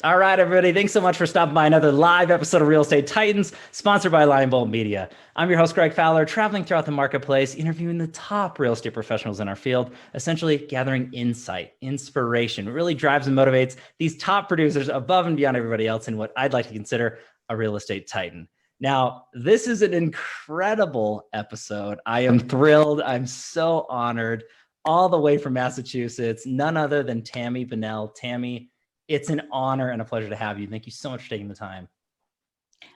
All right, everybody. Thanks so much for stopping by another live episode of Real Estate Titans, sponsored by Lion Bolt Media. I'm your host, Greg Fowler, traveling throughout the marketplace, interviewing the top real estate professionals in our field, essentially gathering insight, inspiration. It really drives and motivates these top producers above and beyond everybody else in what I'd like to consider a real estate titan. Now, this is an incredible episode. I am thrilled. I'm so honored. All the way from Massachusetts, none other than Tami Bonnell. Tami, it's an honor and a pleasure to have you. Thank you so much for taking the time.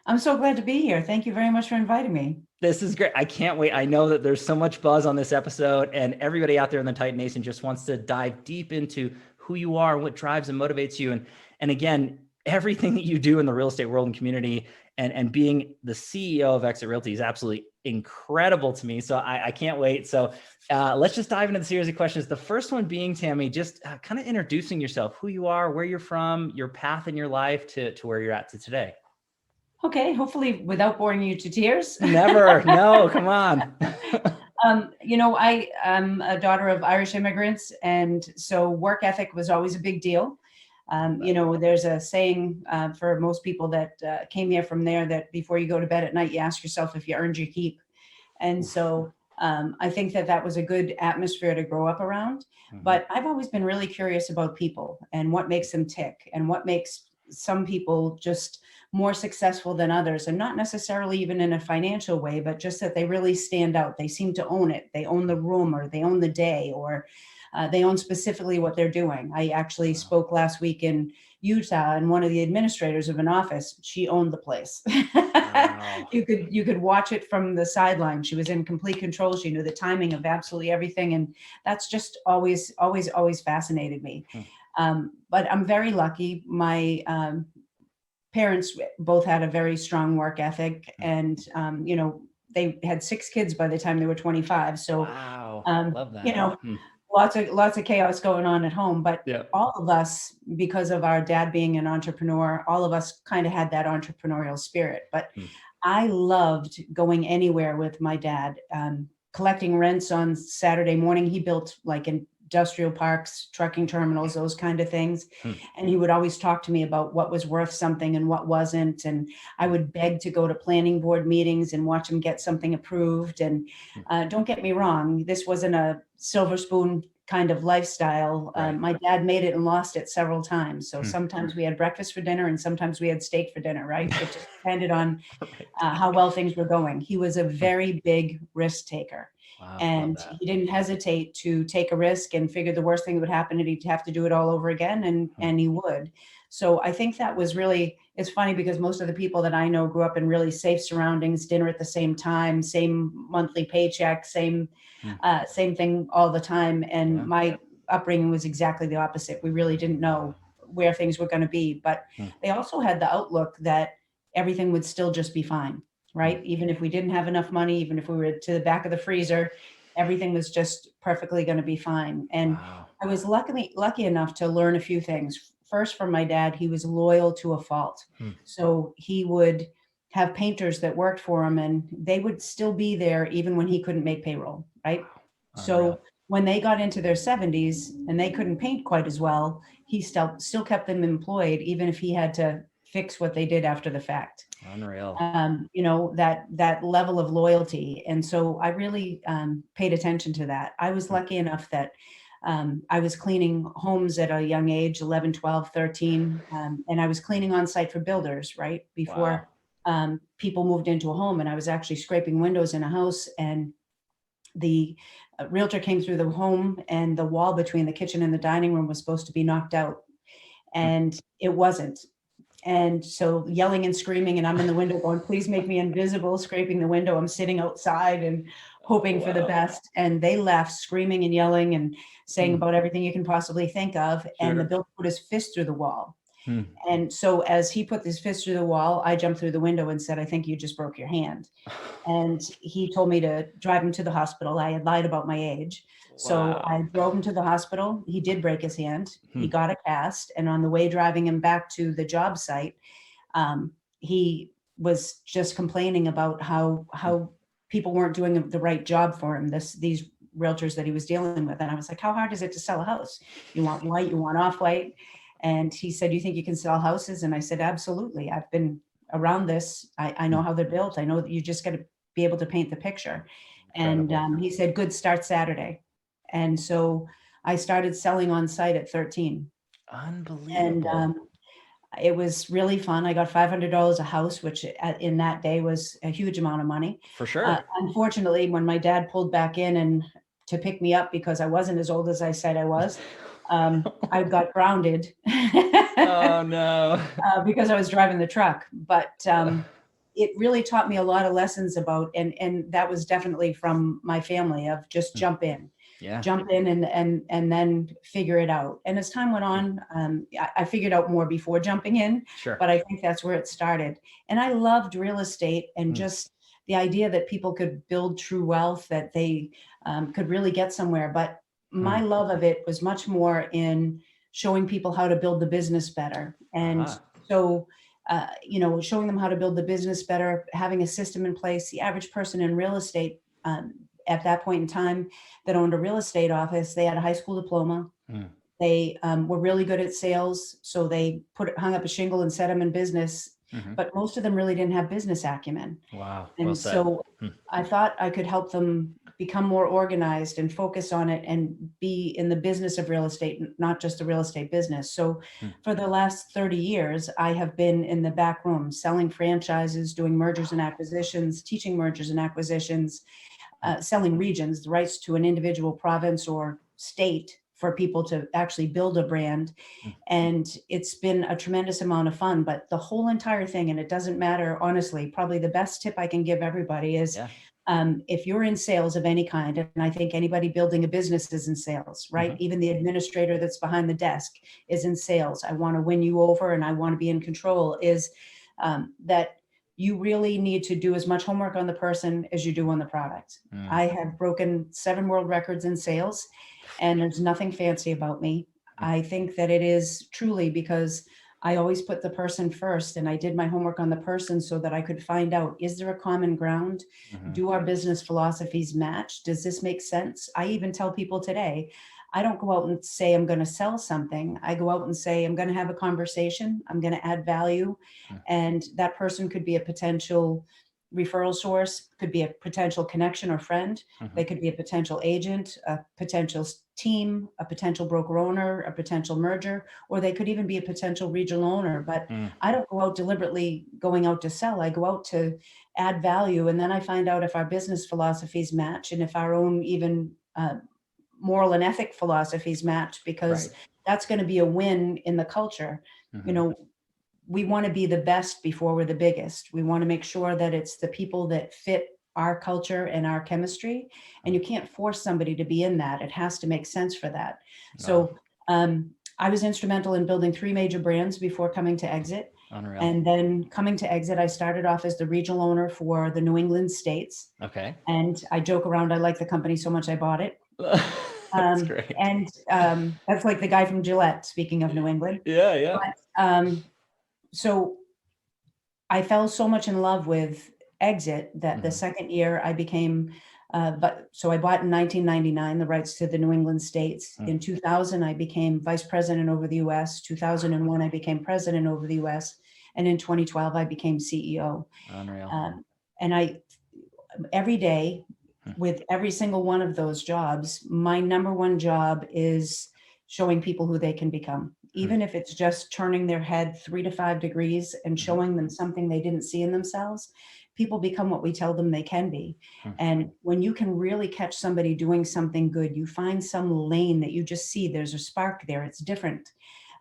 I'm so glad to be here. Thank you very much for inviting me. This is great. I can't wait. I know that there's so much buzz on this episode, and everybody out there in the Titan Nation just wants to dive deep into who you are, what drives and motivates you. And again, everything that you do in the real estate world and community and being the CEO of Exit Realty is absolutely incredible to me. So I can't wait. So let's just dive into the series of questions. The first one being, Tami, just kind of introducing yourself, who you are, where you're from, your path in your life to where you're at to today. Okay, hopefully without boring you to tears. Never. No, come on. I am a daughter of Irish immigrants, and so work ethic was always a big deal. There's a saying for most people that came here from there that before you go to bed at night, you ask yourself if you earned your keep. And so I think that was a good atmosphere to grow up around. Mm-hmm. But I've always been really curious about people and what makes them tick and what makes some people just more successful than others, and not necessarily even in a financial way, but just that they really stand out. They seem to own it. They own the room, or they own the day, or they own specifically what they're doing. I actually spoke last week in Utah, and one of the administrators of an office, she owned the place. Wow. You could watch it from the sideline. She was in complete control. She knew the timing of absolutely everything. And that's just always fascinated me. But I'm very lucky. My parents both had a very strong work ethic, and they had 6 kids by the time they were 25. So wow. Love that. Lots of chaos going on at home, but all of us, because of our dad being an entrepreneur, all of us kind of had that entrepreneurial spirit. But I loved going anywhere with my dad, collecting rents on Saturday morning. He built like industrial parks, trucking terminals, those kind of things. And he would always talk to me about what was worth something and what wasn't. And I would beg to go to planning board meetings and watch him get something approved. And don't get me wrong, this wasn't a silver spoon kind of lifestyle. Right. My dad made it and lost it several times. So sometimes we had breakfast for dinner and sometimes we had steak for dinner, right? It just depended on how well things were going. He was a very big risk taker. Wow, and he didn't hesitate to take a risk and figured the worst thing that would happen and he'd have to do it all over again. And he would. So I think that was really, it's funny because most of the people that I know grew up in really safe surroundings, dinner at the same time, same monthly paycheck, same thing all the time. And my upbringing was exactly the opposite. We really didn't know where things were going to be, but they also had the outlook that everything would still just be fine. Right? Even if we didn't have enough money, even if we were to the back of the freezer, everything was just perfectly going to be fine. And I was lucky enough to learn a few things. First, from my dad, he was loyal to a fault. So he would have painters that worked for him and they would still be there even when he couldn't make payroll. Right? So when they got into their 70s and they couldn't paint quite as well, he still kept them employed, even if he had to fix what they did after the fact. Unreal. That level of loyalty. And so I really paid attention to that. I was lucky enough that I was cleaning homes at a young age, 11, 12, 13. And I was cleaning on site for builders, right? Before people moved into a home. And I was actually scraping windows in a house, and the realtor came through the home and the wall between the kitchen and the dining room was supposed to be knocked out. And it wasn't. And so yelling and screaming, and I'm in the window going, please make me invisible, scraping the window. I'm sitting outside and hoping for the best. And they left screaming and yelling and saying about everything you can possibly think of. Sure. And the builder put his fist through the wall. And so as he put his fist through the wall, I jumped through the window and said, I think you just broke your hand. And he told me to drive him to the hospital. I had lied about my age. So I drove him to the hospital. He did break his hand. He got a cast. And on the way driving him back to the job site, he was just complaining about how people weren't doing the right job for him, these realtors that he was dealing with. And I was like, how hard is it to sell a house? You want white, you want off-white. And he said, "You think you can sell houses?" And I said, "Absolutely. I've been around this. I know how they're built. I know that you just got to be able to paint the picture." Incredible. And he said, "Good, start Saturday." And so I started selling on site at 13. And Unbelievable. it was really fun. I got $500 a house, which in that day was a huge amount of money. For sure. Unfortunately, when my dad pulled back in and to pick me up because I wasn't as old as I said I was, I got grounded. Oh no. Because I was driving the truck. But it really taught me a lot of lessons about, and that was definitely from my family, of just jump in. Yeah. Jump in and then figure it out. And as time went on, I figured out more before jumping in. Sure. But I think that's where it started. And I loved real estate and just the idea that people could build true wealth, that they could really get somewhere. But my love of it was much more in showing people how to build the business better. And so, showing them how to build the business better, having a system in place. The average person in real estate, at that point in time, that owned a real estate office, they had a high school diploma. They were really good at sales. So they hung up a shingle and set them in business. But most of them really didn't have business acumen. Wow. And Well said. so I thought I could help them become more organized and focus on it and be in the business of real estate, not just the real estate business. So for the last 30 years, I have been in the back room selling franchises, doing mergers and acquisitions, teaching mergers and acquisitions, selling regions, the rights to an individual province or state for people to actually build a brand. And it's been a tremendous amount of fun. But the whole entire thing, and it doesn't matter, honestly, probably the best tip I can give everybody is if you're in sales of any kind, and I think anybody building a business is in sales, right? Even the administrator that's behind the desk is in sales. I want to win you over and I want to be in control, is that you really need to do as much homework on the person as you do on the product. I have broken 7 world records in sales, and there's nothing fancy about me. I think that it is truly because I always put the person first, and I did my homework on the person so that I could find out, is there a common ground? Do our business philosophies match? Does this make sense? I even tell people today, I don't go out and say I'm going to sell something. I go out and say I'm going to have a conversation. I'm going to add value. And that person could be a potential referral source, could be a potential connection or friend. They could be a potential agent, a potential team, a potential broker owner, a potential merger, or they could even be a potential regional owner. But I don't go out deliberately going out to sell. I go out to add value. And then I find out if our business philosophies match and if our own even moral and ethic philosophies match, because that's going to be a win in the culture. We want to be the best before we're the biggest. We want to make sure that it's the people that fit our culture and our chemistry. And you can't force somebody to be in that. It has to make sense for that. So I was instrumental in building 3 major brands before coming to Exit. Unreal. And then coming to Exit, I started off as the regional owner for the New England states. Okay. And I joke around, I like the company so much I bought it. That's great. And that's like the guy from Gillette, speaking of New England. Yeah. But, so I fell so much in love with Exit that the second year I became, so I bought in 1999 the rights to the New England states. In 2000, I became vice president over the US. 2001, I became president over the US. And in 2012, I became CEO. Unreal. And every day, with every single one of those jobs, my number one job is showing people who they can become. Even if it's just turning their head 3 to 5 degrees and showing them something they didn't see in themselves, people become what we tell them they can be. And when you can really catch somebody doing something good, you find some lane that you just see, there's a spark there, it's different.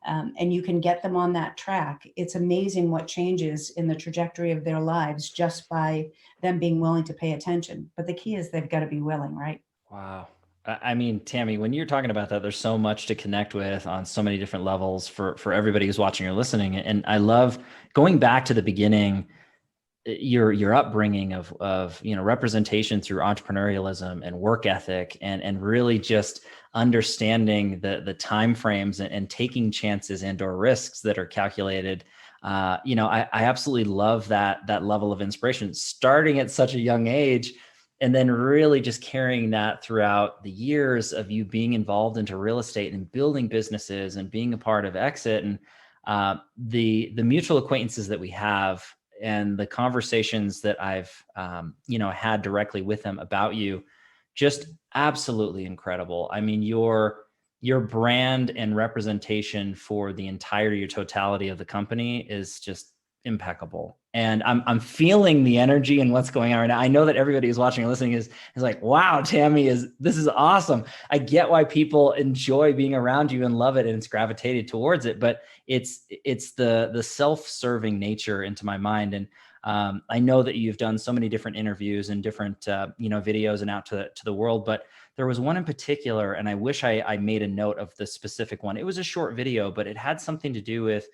And you can get them on that track. It's amazing what changes in the trajectory of their lives just by them being willing to pay attention. But the key is they've got to be willing, right? Wow. I mean, Tami, when you're talking about that, there's so much to connect with on so many different levels for everybody who's watching or listening. And I love going back to the beginning, your upbringing of representation through entrepreneurialism and work ethic and really just understanding the time frames and taking chances and or risks that are calculated. I absolutely love that level of inspiration starting at such a young age. and then really just carrying that throughout the years of you being involved into real estate and building businesses and being a part of Exit, and the mutual acquaintances that we have and the conversations that I've had directly with them about you, just absolutely incredible. I mean, your brand and representation for the entirety or totality of the company is just impeccable. And I'm feeling the energy and what's going on right now. I know that everybody who's watching and listening is like, wow, Tami, this is awesome. I get why people enjoy being around you and love it, and it's gravitated towards it, but it's the self-serving nature into my mind. And I know that you've done so many different interviews and different videos and out to the world, but there was one in particular, and I wish I made a note of the specific one. It was a short video, but it had something to do with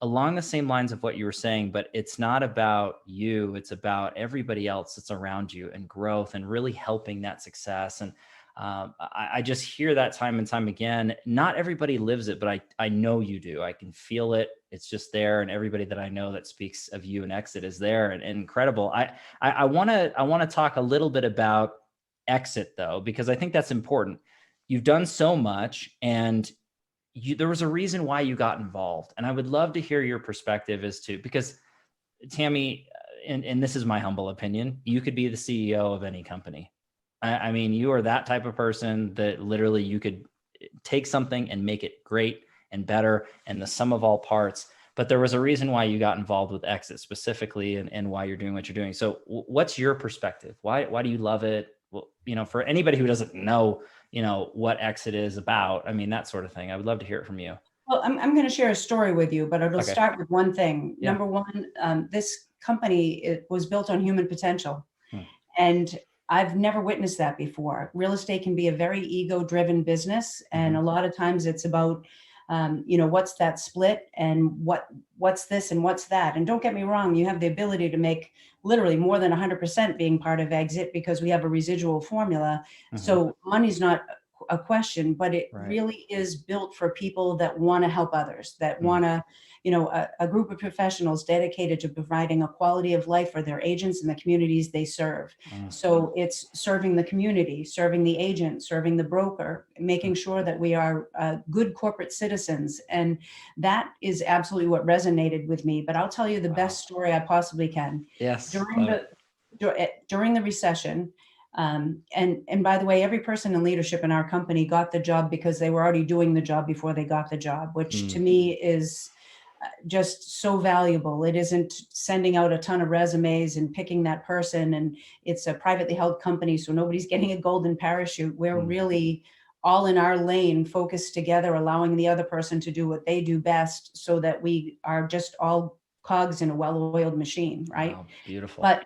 along the same lines of what you were saying, but it's not about you. It's about everybody else that's around you and growth and really helping that success. And I just hear that time and time again. Not everybody lives it, but I know you do. I can feel it. It's just there. And everybody that I know that speaks of you and Exit is there, and incredible. I want to talk a little bit about Exit though, because I think that's important. You've done so much, and there was a reason why you got involved. And I would love to hear your perspective as to, because Tami, and this is my humble opinion, you could be the CEO of any company. I mean, you are that type of person that literally you could take something and make it great and better and the sum of all parts. But there was a reason why you got involved with Exit specifically, and why you're doing what you're doing. So what's your perspective? Why do you love it? Well, for anybody who doesn't know, what Exit is about, I mean, that sort of thing. I would love to hear it from you. Well, I'm going to share a story with you, but it'll start with one thing. Yeah. Number one, this company, it was built on human potential. And I've never witnessed that before. Real estate can be a very ego-driven business. And a lot of times it's about, what's that split and what's this and what's that. And don't get me wrong, you have the ability to make literally more than 100% being part of Exit, because we have a residual formula. So money's not a question, but it really is built for people that want to help others, that want to, a group of professionals dedicated to providing a quality of life for their agents and the communities they serve. So it's serving the community, serving the agent, serving the broker, making sure that we are good corporate citizens. And that is absolutely what resonated with me. But I'll tell you the best story I possibly can. Yes. During the recession, and by the way, every person in leadership in our company got the job because they were already doing the job before they got the job, which to me is just so valuable. It isn't sending out a ton of resumes and picking that person. And it's a privately held company, so nobody's getting a golden parachute. We're really all in our lane, focused together, allowing the other person to do what they do best, so that we are just all cogs in a well-oiled machine, right? Wow, beautiful. But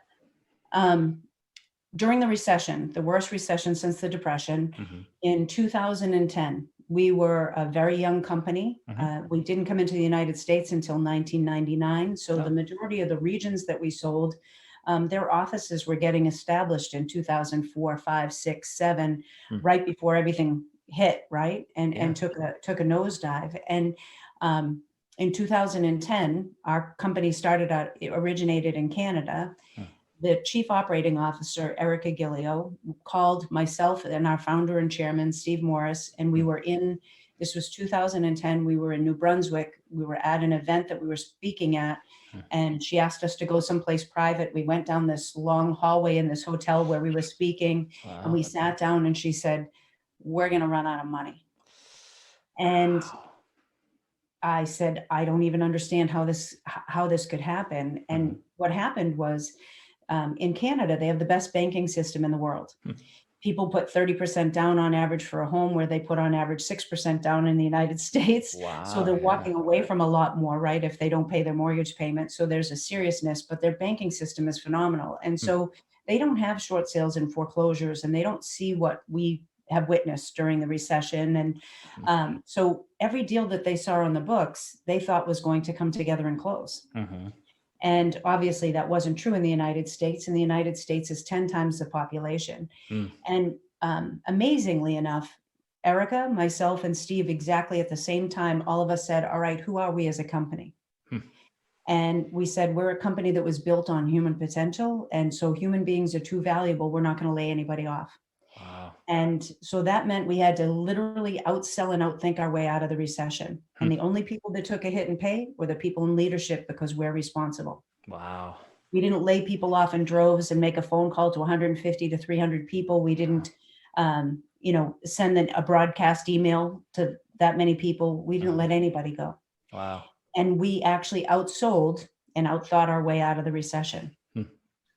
during the recession, the worst recession since the Depression, in 2010, we were a very young company. We didn't come into the United States until 1999. So the majority of the regions that we sold, their offices were getting established in 2004, 5, 6, 7, right before everything hit, right? And took a nosedive. And in 2010, our company originated in Canada. The chief operating officer, Erica Gillio, called myself and our founder and chairman, Steve Morris, and we were this was 2010, we were in New Brunswick. We were at an event that we were speaking at, and she asked us to go someplace private. We went down this long hallway in this hotel where we were speaking, and we sat down, and she said, "We're going to run out of money." And I said, "I don't even understand how this could happen." And what happened was, in Canada, they have the best banking system in the world. People put 30% down on average for a home, where they put on average 6% down in the United States. Wow, so they're walking away from a lot more, right, if they don't pay their mortgage payment. So there's a seriousness, but their banking system is phenomenal. And so they don't have short sales and foreclosures, and they don't see what we have witnessed during the recession. And so every deal that they saw on the books, they thought was going to come together and close. And obviously that wasn't true in the United States. And the United States is 10 times the population. And amazingly enough, Erica, myself, and Steve, exactly at the same time, all of us said, "All right, who are we as a company?" And we said, we're a company that was built on human potential. And so human beings are too valuable. We're not going to lay anybody off. Wow. And so that meant we had to literally outsell and outthink our way out of the recession. And the only people that took a hit in pay were the people in leadership, because we're responsible. Wow. We didn't lay people off in droves and make a phone call to 150 to 300 people. We didn't, send a broadcast email to that many people. We didn't let anybody go. Wow. And we actually outsold and outthought our way out of the recession.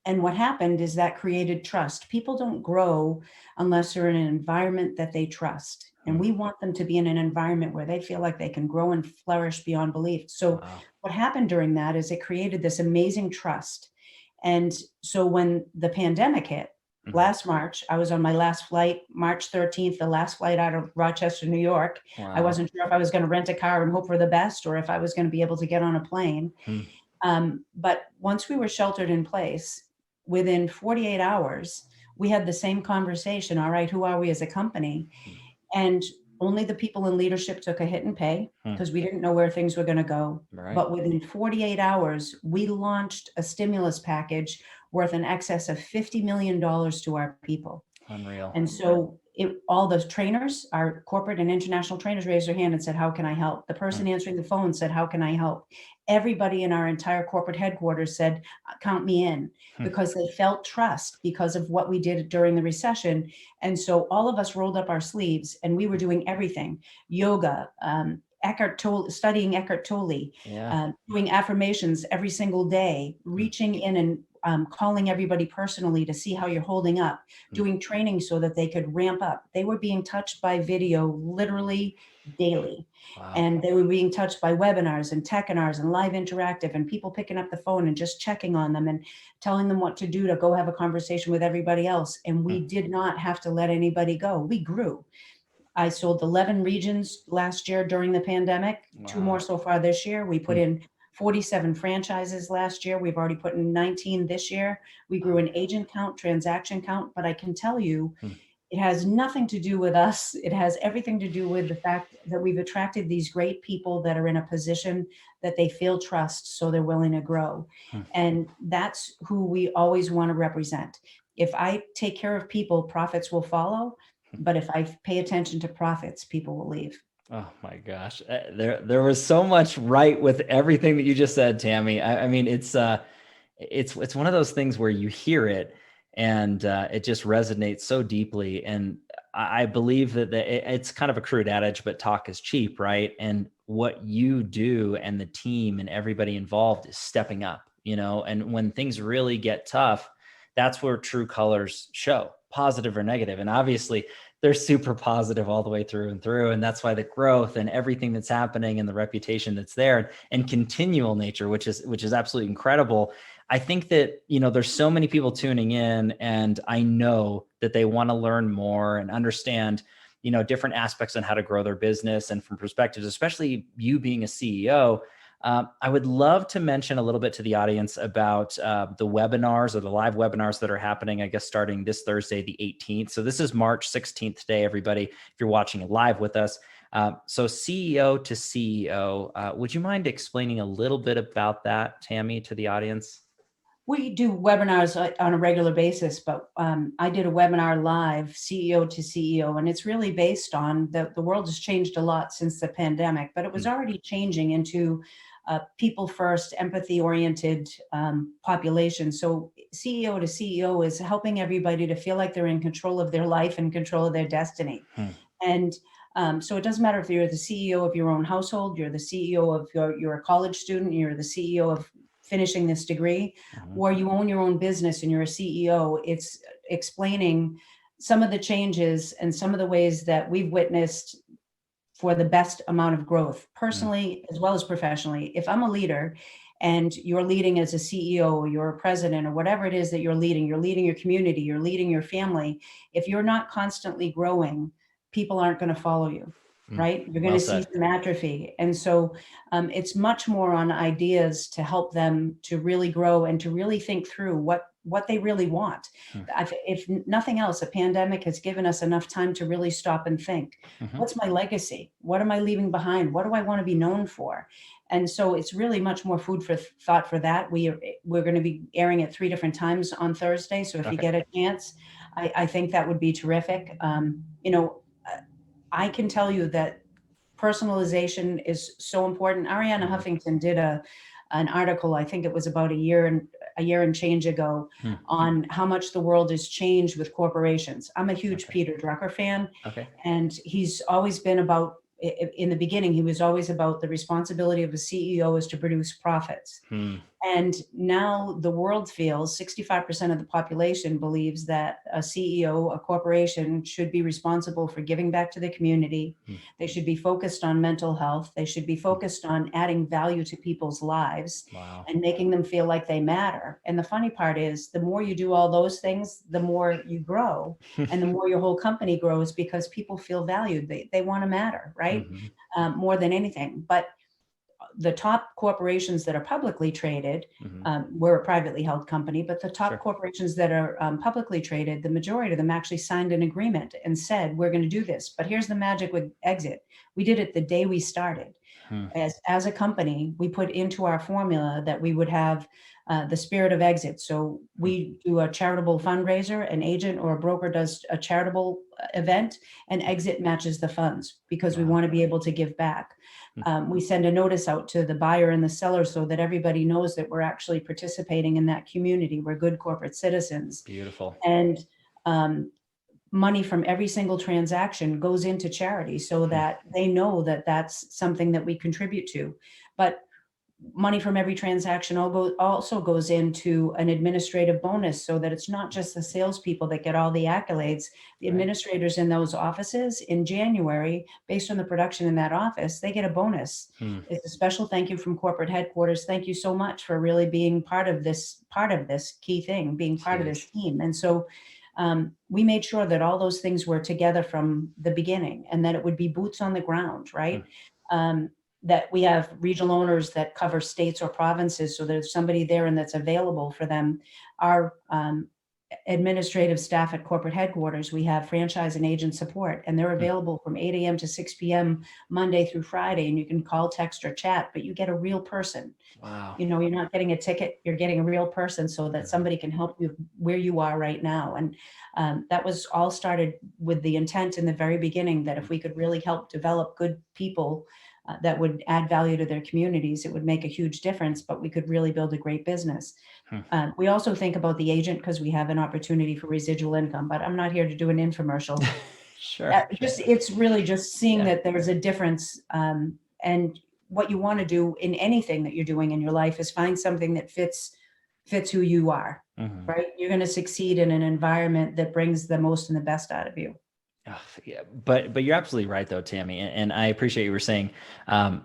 And what happened is that created trust. People don't grow unless they're in an environment that they trust. And we want them to be in an environment where they feel like they can grow and flourish beyond belief. So what happened during that is it created this amazing trust. And so when the pandemic hit last March, I was on my last flight, March 13th, the last flight out of Rochester, New York. Wow. I wasn't sure if I was going to rent a car and hope for the best, or if I was going to be able to get on a plane. But once we were sheltered in place, within 48 hours, we had the same conversation. All right, who are we as a company? And only the people in leadership took a hit in pay, because we didn't know where things were going to go. Right. But within 48 hours, we launched a stimulus package worth in excess of $50 million to our people. Unreal. And so all the trainers, our corporate and international trainers, raised their hand and said, how can I help? The person answering the phone said, how can I help? Everybody in our entire corporate headquarters said, count me in, because they felt trust because of what we did during the recession. And so all of us rolled up our sleeves and we were doing everything: yoga, studying Eckhart Tolle, doing affirmations every single day, reaching in and calling everybody personally to see how you're holding up, doing training so that they could ramp up. They were being touched by video literally daily. Wow. And they were being touched by webinars and techinars and live interactive, and people picking up the phone and just checking on them and telling them what to do to go have a conversation with everybody else. And we did not have to let anybody go. We grew. I sold 11 regions last year during the pandemic, 2 more so far this year. We put in 47 franchises last year. We've already put in 19 this year. We grew in agent count, transaction count, but I can tell you, it has nothing to do with us. It has everything to do with the fact that we've attracted these great people that are in a position that they feel trust, so they're willing to grow. And that's who we always want to represent. If I take care of people, profits will follow. But if I pay attention to profits, people will leave. Oh my gosh. There was so much right with everything that you just said, Tami. I mean, it's one of those things where you hear it and it just resonates so deeply. And I believe that it's kind of a crude adage, but talk is cheap, right? And what you do and the team and everybody involved is stepping up, and when things really get tough, that's where true colors show, positive or negative. And obviously they're super positive all the way through and through. And that's why the growth and everything that's happening and the reputation that's there and continual nature, which is absolutely incredible. I think that, there's so many people tuning in, and I know that they want to learn more and understand, different aspects on how to grow their business and from perspectives, especially you being a CEO. I would love to mention a little bit to the audience about the webinars or the live webinars that are happening, I guess, starting this Thursday, the 18th. So this is March 16th today, everybody, if you're watching live with us. So CEO to CEO, would you mind explaining a little bit about that, Tami, to the audience? We do webinars on a regular basis, but I did a webinar live, CEO to CEO, and it's really based on the world has changed a lot since the pandemic, but it was already changing into people first, empathy-oriented population. So CEO to CEO is helping everybody to feel like they're in control of their life and control of their destiny. And so it doesn't matter if you're the CEO of your own household, you're the CEO of you're a college student, you're the CEO of finishing this degree, or you own your own business and you're a CEO. It's explaining some of the changes and some of the ways that we've witnessed for the best amount of growth, personally as well as professionally. If I'm a leader and you're leading as a CEO, or you're a president, or whatever it is that you're leading your community, you're leading your family. If you're not constantly growing, people aren't going to follow you. Right? You're going to see some atrophy. And so it's much more on ideas to help them to really grow and to really think through what what they really want. If nothing else, a pandemic has given us enough time to really stop and think, what's my legacy? What am I leaving behind? What do I want to be known for? And so it's really much more food for thought for that. We're going to be airing it 3 different times on Thursday. So if you get a chance, I think that would be terrific. I can tell you that personalization is so important. Arianna Huffington did an article, I think it was about a year and change ago, on how much the world has changed with corporations. I'm a huge Peter Drucker fan, and he's always been about, in the beginning, he was always about the responsibility of a CEO is to produce profits. And now the world feels 65% of the population believes that a CEO, a corporation, should be responsible for giving back to the community. They should be focused on mental health. They should be focused on adding value to people's lives and making them feel like they matter. And the funny part is, the more you do all those things, the more you grow and the more your whole company grows, because people feel valued. They want to matter, right? More than anything. But the top corporations that are publicly traded, we're a privately held company, but the top corporations that are publicly traded, the majority of them actually signed an agreement and said, we're going to do this. But here's the magic with Exit. We did it the day we started. As a company, we put into our formula that we would have the spirit of Exit. So we do a charitable fundraiser, an agent or a broker does a charitable event, and Exit matches the funds, because we want to be able to give back. We send a notice out to the buyer and the seller so that everybody knows that we're actually participating in that community. We're good corporate citizens. Beautiful. And money from every single transaction goes into charity, so that they know that that's something that we contribute to. But money from every transaction also goes into an administrative bonus, so that it's not just the salespeople that get all the accolades. The administrators in those offices in January, based on the production in that office, they get a bonus. It's a special thank you from corporate headquarters. Thank you so much for really being part of this key thing, being part of this team. And so we made sure that all those things were together from the beginning, and that it would be boots on the ground, right? That we have regional owners that cover states or provinces, so there's somebody there and that's available for them. Our administrative staff at corporate headquarters, we have franchise and agent support, and they're available from 8 a.m. to 6 p.m. Monday through Friday, and you can call, text, or chat, but you get a real person. Wow. You're not getting a ticket, you're getting a real person, so that somebody can help you where you are right now. And that was all started with the intent in the very beginning that if we could really help develop good people that would add value to their communities, it would make a huge difference, but we could really build a great business. We also think about the agent, because we have an opportunity for residual income, but I'm not here to do an infomercial. It's really just seeing that there's a difference. And what you want to do in anything that you're doing in your life is find something that fits who you are, right? You're going to succeed in an environment that brings the most and the best out of you. Yeah, but you're absolutely right though, Tami, and I appreciate you were saying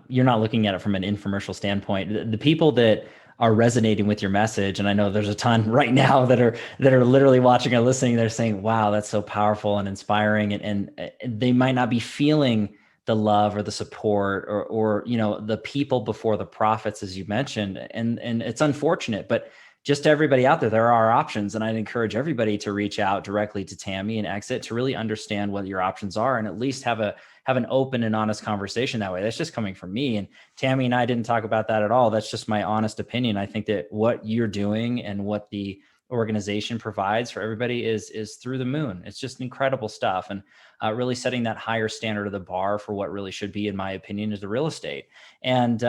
you're not looking at it from an infomercial standpoint. The people that are resonating with your message, and I know there's a ton right now that are literally watching or listening. They're saying, "Wow, that's so powerful and inspiring," and they might not be feeling the love or the support or the people before the profits, as you mentioned, and it's unfortunate, but just to everybody out there, there are options. And I'd encourage everybody to reach out directly to Tami and Exit to really understand what your options are, and at least have an open and honest conversation that way. That's just coming from me. And Tami and I didn't talk about that at all. That's just my honest opinion. I think that what you're doing and what the organization provides for everybody is through the moon. It's just incredible stuff. And really setting that higher standard of the bar for what really should be, in my opinion, is the real estate. And,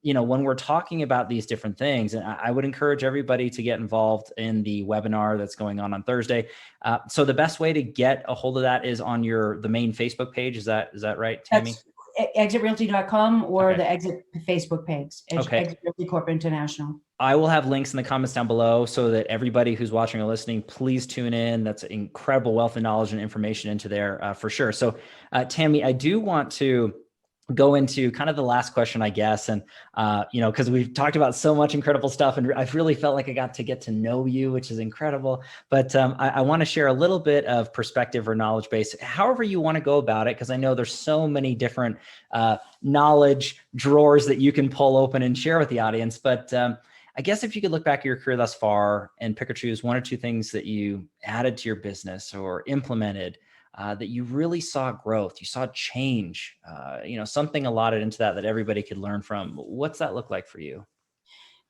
when we're talking about these different things, and I would encourage everybody to get involved in the webinar that's going on Thursday. So the best way to get a hold of that is on the main Facebook page. Is that right, Tami? ExitRealty.com or the Exit Facebook page, Exit Realty Corp International. I will have links in the comments down below so that everybody who's watching or listening, please tune in. That's an incredible wealth of knowledge and information into there for sure. So Tami, I do want to go into kind of the last question, I guess. And, because we've talked about so much incredible stuff, and I've really felt like I got to get to know you, which is incredible. But I want to share a little bit of perspective or knowledge base, however you want to go about it, because I know there's so many different knowledge drawers that you can pull open and share with the audience. But I guess if you could look back at your career thus far and pick or choose one or two things that you added to your business or implemented that you really saw growth, you saw change, something allotted into that everybody could learn from. What's that look like for you?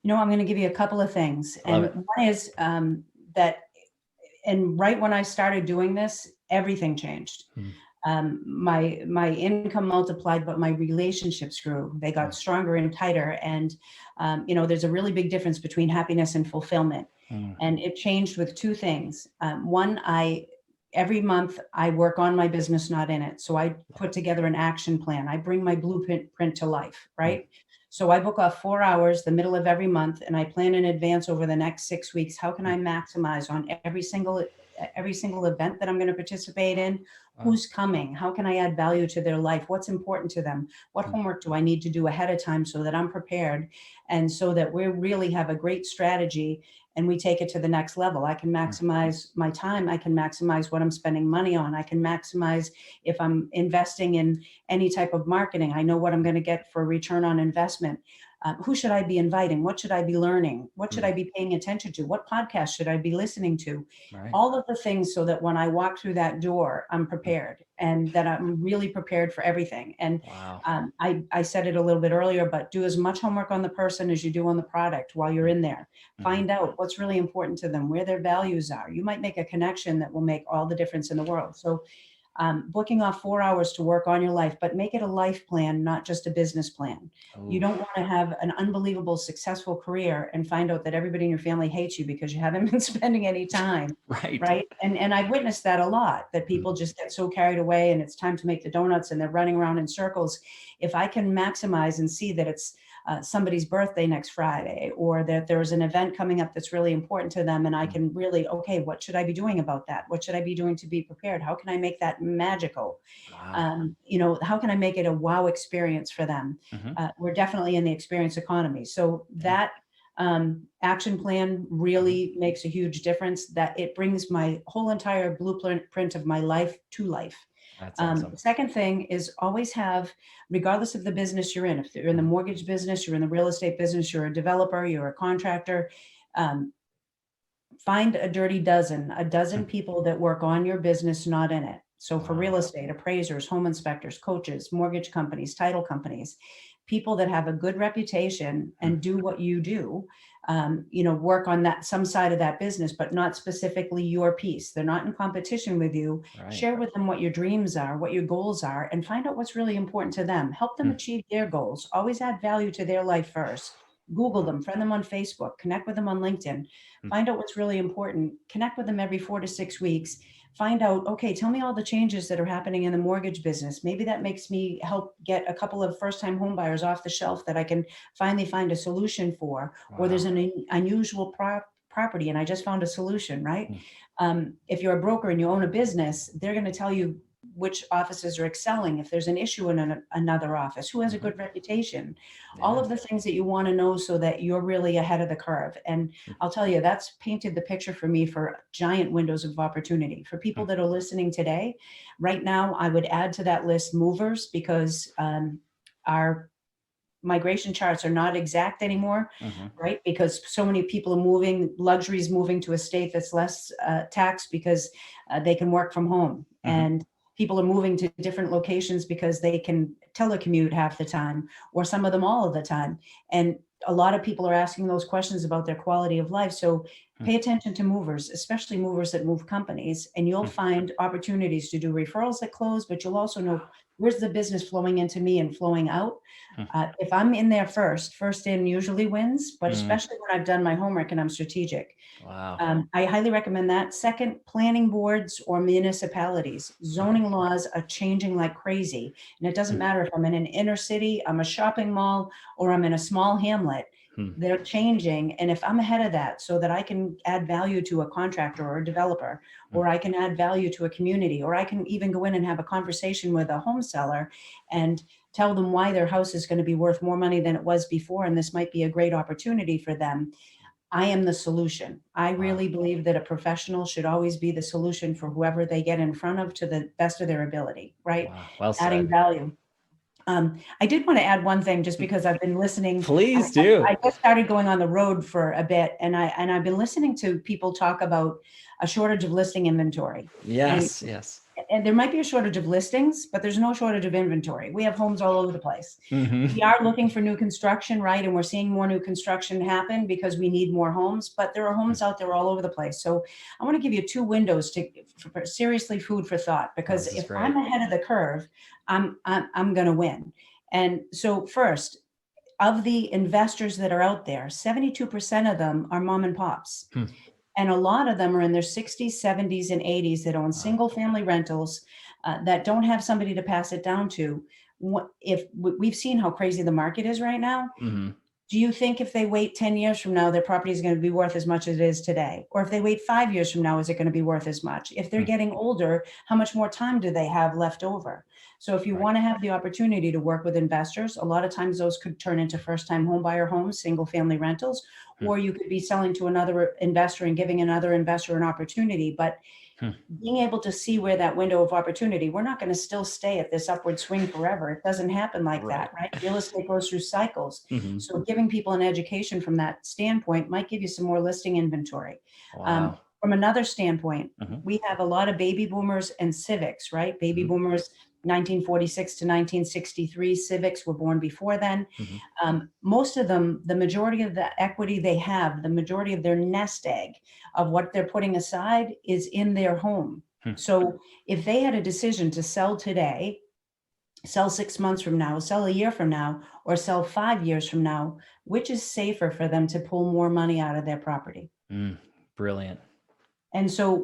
I'm going to give you a couple of things. Love And it. one is that, and right when I started doing this, everything changed. My income multiplied, but my relationships grew. They got stronger and tighter. And, there's a really big difference between happiness and fulfillment. And it changed with two things. One, every month I work on my business, not in it. So I put together an action plan. I bring my blueprint to life, right? So I book off 4 hours the middle of every month, and I plan in advance over the next 6 weeks. How can I maximize on every single event that I'm going to participate in? Who's coming? How can I add value to their life? What's important to them? What homework do I need to do ahead of time so that I'm prepared, and so that we really have a great strategy and we take it to the next level? I can maximize my time. I can maximize what I'm spending money on. I can maximize if I'm investing in any type of marketing. I know what I'm going to get for return on investment. Who should I be inviting? What should I be learning? What should I be paying attention to? What podcast should I be listening to? Right. All of the things, so that when I walk through that door, I'm prepared, and that I'm really prepared for everything. And I said it a little bit earlier, but do as much homework on the person as you do on the product while you're in there. Find out what's really important to them, where their values are. You might make a connection that will make all the difference in the world. So booking off 4 hours to work on your life, but make it a life plan, not just a business plan. You don't want to have an unbelievable successful career and find out that everybody in your family hates you because you haven't been spending any time. Right. And I've witnessed that a lot, that people just get so carried away and it's time to make the donuts and they're running around in circles. If I can maximize and see that it's somebody's birthday next Friday, or that there's an event coming up that's really important to them, and I can really, okay, what should I be doing about that? What should I be doing to be prepared? How can I make that magical? How can I make it a wow experience for them? We're definitely in the experience economy. So that action plan really makes a huge difference, that it brings my whole entire blueprint of my life to life. That's awesome. The second thing is always have, regardless of the business you're in, if you're in the mortgage business, you're in the real estate business, you're a developer, you're a contractor, find a dozen people that work on your business, not in it. So for real estate, appraisers, home inspectors, coaches, mortgage companies, title companies, people that have a good reputation and do what you do, work on that, some side of that business, but not specifically your piece. They're not in competition with you. Share with them what your dreams are, what your goals are, and find out what's really important to them. Help them achieve their goals. Always add value to their life first. Google them, friend them on Facebook, connect with them on LinkedIn, find out what's really important, connect with them every 4 to 6 weeks. Find out, okay, tell me all the changes that are happening in the mortgage business. Maybe that makes me help get a couple of first-time home buyers off the shelf that I can finally find a solution for. Or there's an unusual property and I just found a solution, right? If you're a broker and you own a business, they're going to tell you which offices are excelling, if there's an issue in another office, who has a good reputation, all of the things that you want to know so that you're really ahead of the curve. And I'll tell you, that's painted the picture for me for giant windows of opportunity. For people that are listening today, right now, I would add to that list movers, because our migration charts are not exact anymore, right? Because so many people are moving, luxuries moving to a state that's less taxed because they can work from home. And people are moving to different locations because they can telecommute half the time, or some of them all of the time. And a lot of people are asking those questions about their quality of life. So pay attention to movers, especially movers that move companies, and you'll find opportunities to do referrals that close, but you'll also know where's the business flowing into me and flowing out. If I'm in there first in usually wins, but especially when I've done my homework and I'm strategic. I highly recommend that. Second, planning boards or municipalities. Zoning laws are changing like crazy. And it doesn't matter if I'm in an inner city, I'm a shopping mall, or I'm in a small hamlet. They're changing. And if I'm ahead of that, so that I can add value to a contractor or a developer, or I can add value to a community, or I can even go in and have a conversation with a home seller and tell them why their house is going to be worth more money than it was before, and this might be a great opportunity for them. I am the solution. I really believe that a professional should always be the solution for whoever they get in front of, to the best of their ability, right? Well said. Adding value. I did want to add one thing, just because I've been listening. Please do. I just started going on the road for a bit, and I've been listening to people talk about a shortage of listing inventory. Yes. And there might be a shortage of listings, but there's no shortage of inventory. We have homes all over the place. Mm-hmm. We are looking for new construction, right? And we're seeing more new construction happen because we need more homes, but there are homes out there all over the place. So I want to give you 2 windows for seriously food for thought, because if great. I'm ahead of the curve, I'm going to win. And so first, of the investors that are out there, 72% of them are mom and pops. And a lot of them are in their 60s, 70s, and 80s that own single family rentals that don't have somebody to pass it down to. If we've seen how crazy the market is right now, do you think if they wait 10 years from now, their property is going to be worth as much as it is today? Or if they wait 5 years from now, is it going to be worth as much? If they're getting older, how much more time do they have left over? So if you want to have the opportunity to work with investors, a lot of times those could turn into first-time homebuyer homes, single-family rentals, or you could be selling to another investor and giving another investor an opportunity. But being able to see where that window of opportunity, we're not going to still stay at this upward swing forever. It doesn't happen like that, right? Real estate goes through cycles. So giving people an education from that standpoint might give you some more listing inventory. From another standpoint, we have a lot of baby boomers and civics, right? Baby boomers, 1946 to 1963, civics were born before then. Most of them, the majority of the equity they have, the majority of their nest egg of what they're putting aside is in their home. So if they had a decision to sell today, sell 6 months from now, sell a year from now, or sell 5 years from now, which is safer for them to pull more money out of their property? Brilliant. And so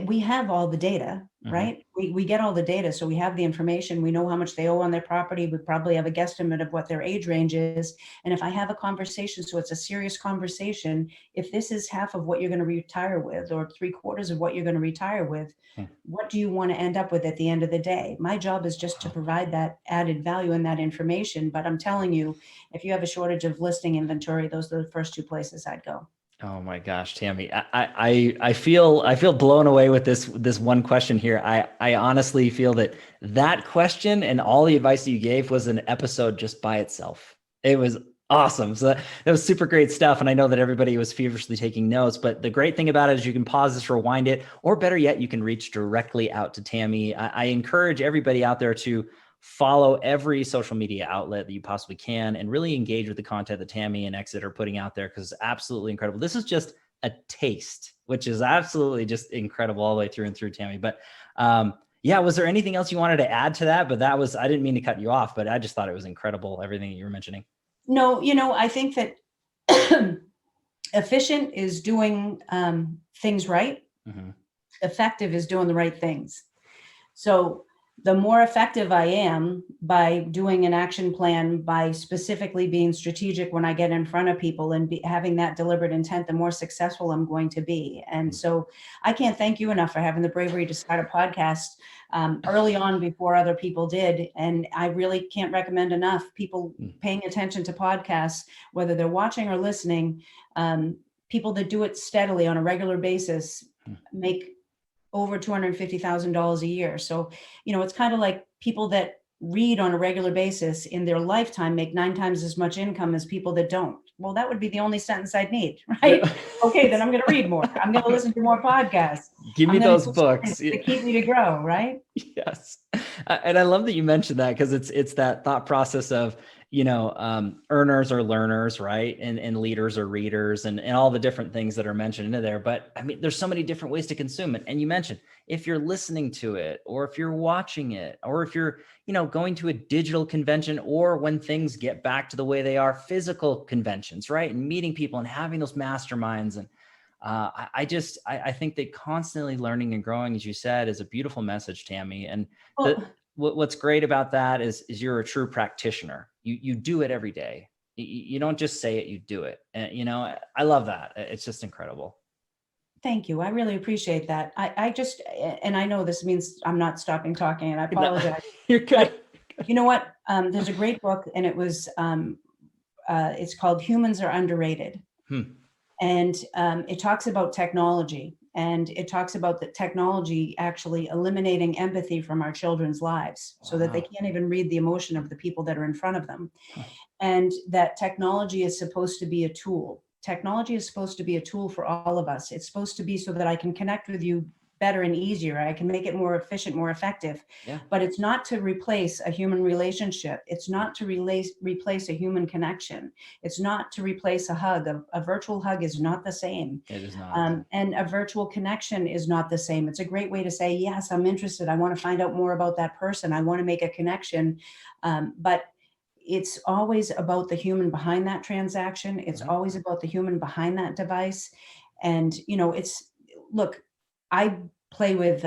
we have all the data, right? We get all the data. So we have the information. We know how much they owe on their property. We probably have a guesstimate of what their age range is. And if I have a conversation, so it's a serious conversation, if this is half of what you're going to retire with, or 3/4 of what you're going to retire with, what do you want to end up with at the end of the day? My job is just to provide that added value and that information. But I'm telling you, if you have a shortage of listing inventory, those are the first 2 places I'd go. Oh my gosh, Tami, I feel blown away with this one question here. I honestly feel that question and all the advice that you gave was an episode just by itself. It was awesome. So that was super great stuff. And I know that everybody was feverishly taking notes, but the great thing about it is you can pause this, rewind it, or better yet, you can reach directly out to Tami. I encourage everybody out there to follow every social media outlet that you possibly can and really engage with the content that Tami and Exit are putting out there, because it's absolutely incredible. This is just a taste, which is absolutely just incredible all the way through and through, Tami. But yeah, was there anything else you wanted to add to that? But I didn't mean to cut you off, but I just thought it was incredible, everything that you were mentioning. No, I think that efficient is doing things right. Effective is doing the right things. So the more effective I am by doing an action plan, by specifically being strategic when I get in front of people and having that deliberate intent, the more successful I'm going to be. And so I can't thank you enough for having the bravery to start a podcast early on before other people did. And I really can't recommend enough people paying attention to podcasts, whether they're watching or listening. People that do it steadily on a regular basis make over $250,000 a year. So, it's kind of like people that read on a regular basis in their lifetime make 9 times as much income as people that don't. Well, that would be the only sentence I'd need, right? Okay, then I'm going to read more. I'm going to listen to more podcasts. Give me those books to keep me to grow, right? Yes. And I love that you mentioned that, because it's that thought process of, earners are learners, right? And leaders are readers, and all the different things that are mentioned into there. But I mean, there's so many different ways to consume it. And you mentioned, if you're listening to it, or if you're watching it, or if you're, going to a digital convention, or when things get back to the way they are, physical conventions, right? And meeting people and having those masterminds. And I think that constantly learning and growing, as you said, is a beautiful message, Tami. And what's great about that is you're a true practitioner. You do it every day. You don't just say it, you do it. And, I love that. It's just incredible. Thank you. I really appreciate that. And I know this means I'm not stopping talking, and I apologize. You're good. But you know what? There's a great book, and it's called Humans Are Underrated. And it talks about technology. And it talks about the technology actually eliminating empathy from our children's lives so that they can't even read the emotion of the people that are in front of them. And that technology is supposed to be a tool. Technology is supposed to be a tool for all of us. It's supposed to be so that I can connect with you better and easier. I can make it more efficient, more effective. Yeah. But it's not to replace a human relationship. It's not to replace a human connection. It's not to replace a hug. A virtual hug is not the same. It is not. And a virtual connection is not the same. It's a great way to say, yes, I'm interested. I want to find out more about that person. I want to make a connection. But it's always about the human behind that transaction. It's always about the human behind that device. And, look, I play with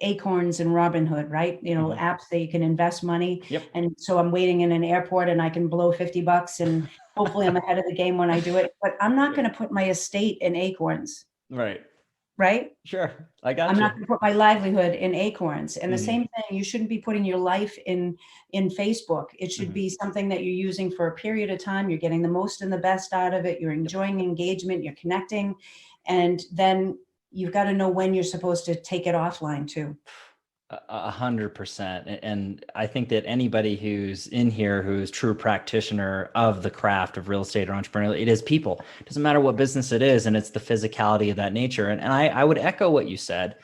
Acorns and Robinhood, right? Apps that you can invest money. Yep. And so I'm waiting in an airport and I can blow $50 and hopefully I'm ahead of the game when I do it. But I'm not going to put my estate in Acorns. Right. Right? Sure. I got I'm you. not going to put my livelihood in Acorns. And the same thing, you shouldn't be putting your life in Facebook. It should be something that you're using for a period of time. You're getting the most and the best out of it. You're enjoying engagement. You're connecting. And then you've got to know when you're supposed to take it offline too. 100%. And I think that anybody who's in here who's true practitioner of the craft of real estate or entrepreneurial, it is people. It doesn't matter what business it is, and it's the physicality of that nature. And I would echo what you said.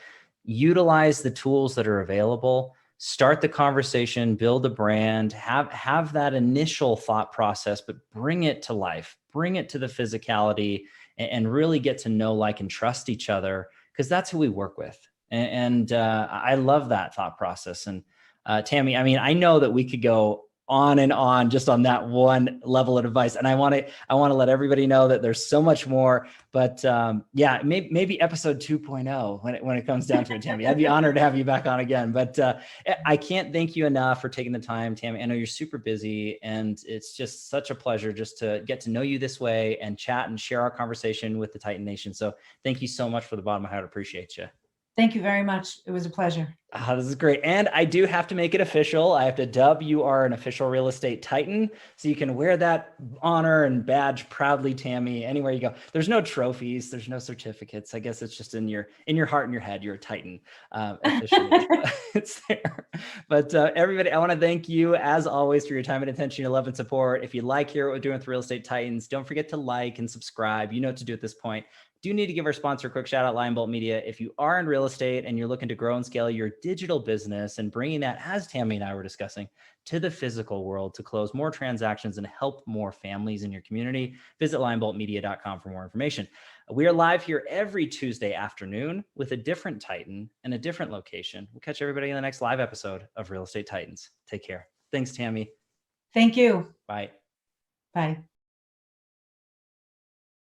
Utilize the tools that are available, start the conversation, build a brand, have that initial thought process, but bring it to life, bring it to the physicality, and really get to know, like, and trust each other, because that's who we work with. And I love that thought process. And Tami, I mean, I know that we could go on and on just on that one level of advice. And I want to let everybody know that there's so much more, but yeah, maybe episode 2.0 when it comes down to it, Tami. I'd be honored to have you back on again, but I can't thank you enough for taking the time, Tami. I know you're super busy, and it's just such a pleasure just to get to know you this way and chat and share our conversation with the Titan Nation. So thank you so much. For the bottom of my heart, appreciate you. Thank you very much. It was a pleasure. This is great. And I do have to make it official. I have to dub you are an official real estate Titan. So you can wear that honor and badge proudly, Tami, anywhere you go. There's no trophies. There's no certificates. I guess it's just in your heart and your head. You're a Titan officially. It's there. But everybody, I want to thank you as always for your time and attention, your love and support. If you like hear what we're doing with Real Estate Titans, don't forget to like and subscribe. You know what to do at this point. Do need to give our sponsor a quick shout out, Lion Bolt Media. If you are in real estate and you're looking to grow and scale your digital business and bringing that, as Tami and I were discussing, to the physical world to close more transactions and help more families in your community, visit lionboltmedia.com for more information. We are live here every Tuesday afternoon with a different Titan and a different location. We'll catch everybody in the next live episode of Real Estate Titans. Take care. Thanks, Tami. Thank you. Bye. Bye.